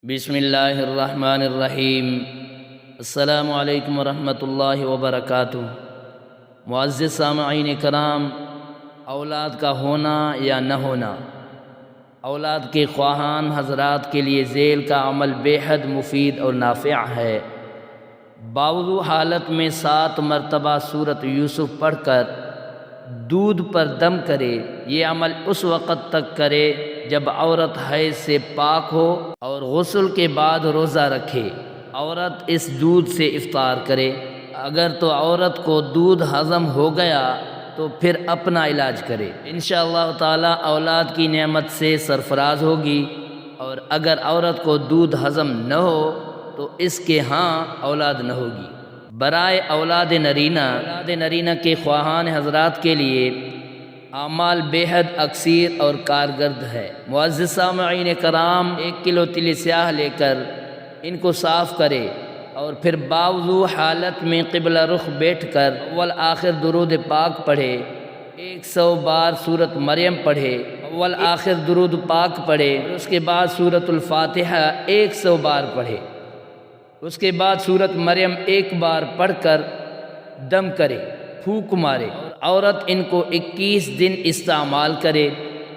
بسم اللہ الرحمن الرحیم۔ السلام علیکم ورحمۃ اللہ وبرکاتہ۔ معزز سامعین کرام، اولاد کا ہونا یا نہ ہونا، اولاد کے خواہان حضرات کے لیے ذیل کا عمل بے حد مفید اور نافع ہے۔ باوضو حالت میں 7 مرتبہ سورۃ یوسف پڑھ کر دودھ پر دم کرے۔ یہ عمل اس وقت تک کرے جب عورت حیض سے پاک ہو اور غسل کے بعد روزہ رکھے۔ عورت اس دودھ سے افطار کرے۔ اگر تو عورت کو دودھ ہضم ہو گیا تو پھر اپنا علاج کرے، انشاءاللہ تعالی اولاد کی نعمت سے سرفراز ہوگی۔ اور اگر عورت کو دودھ ہضم نہ ہو تو اس کے ہاں اولاد نہ ہوگی۔ برائے اولاد نرینہ کے خواہان حضرات کے لیے اعمال بے حد اکثیر اور کارگرد ہے۔ معزز سامعین کرام، 1 کلو تل سیاہ لے کر ان کو صاف کرے اور پھر باوضو حالت میں قبلہ رخ بیٹھ کر اول آخر درود پاک پڑھے۔ 100 بار سورۃ مریم پڑھے، اول آخر درود پاک پڑھے، اور اس کے بعد سورۃ الفاتحہ 100 بار پڑھے۔ اس کے بعد سورۃ مریم 1 بار پڑھ کر دم کرے، پھونک مارے، اور عورت ان کو 21 دن استعمال کرے۔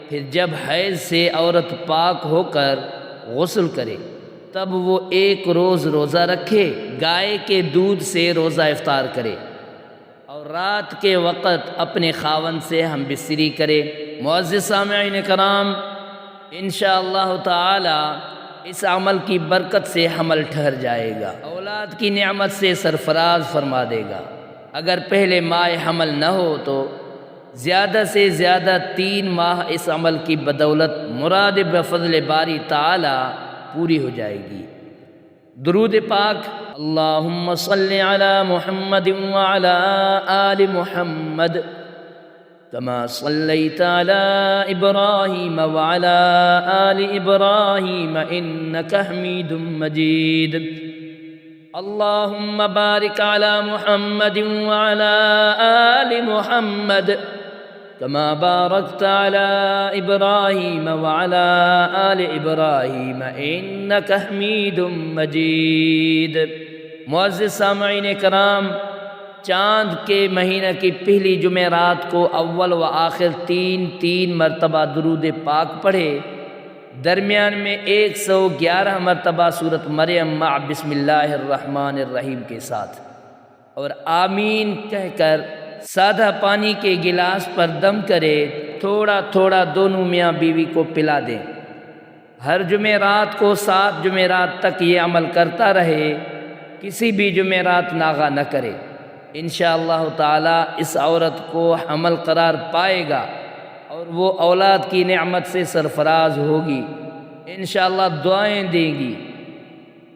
پھر جب حیض سے عورت پاک ہو کر غسل کرے تب وہ 1 روز روزہ رکھے، گائے کے دودھ سے روزہ افطار کرے، اور رات کے وقت اپنے خاوند سے ہم بستری کرے۔ معزز سامعین کرام، انشاءاللہ تعالی اس عمل کی برکت سے حمل ٹھہر جائے گا، اولاد کی نعمت سے سرفراز فرما دے گا۔ اگر پہلے ماہ حمل نہ ہو تو زیادہ سے زیادہ 3 ماہ اس عمل کی بدولت مراد بفضل باری تعالی پوری ہو جائے گی۔ درود پاک۔ اللہم صلی علی محمد وعلی آل محمد کما صلیت علی ابراہیم وعلی آل ابراہیم انک حمید مجید۔ اللہم بارک علی محمد وعلی آل محمد کما بارکت علی ابراہیم وعلی آل ابراہیم انک حمید مجید۔ معزز سامعین کرام، چاند کے مہینہ کی پہلی جمعرات کو اول و آخر 3 مرتبہ درود پاک پڑھے، درمیان میں 111 مرتبہ سورۃ مریم مع بسم اللہ الرحمن الرحیم کے ساتھ، اور آمین کہہ کر سادہ پانی کے گلاس پر دم کرے، تھوڑا تھوڑا دونوں میاں بیوی کو پلا دیں۔ ہر جمعرات کو 7 جمعرات تک یہ عمل کرتا رہے، کسی بھی جمعرات ناغہ نہ کرے۔ انشاءاللہ تعالی اس عورت کو حمل قرار پائے گا اور وہ اولاد کی نعمت سے سرفراز ہوگی، انشاءاللہ دعائیں دے گی۔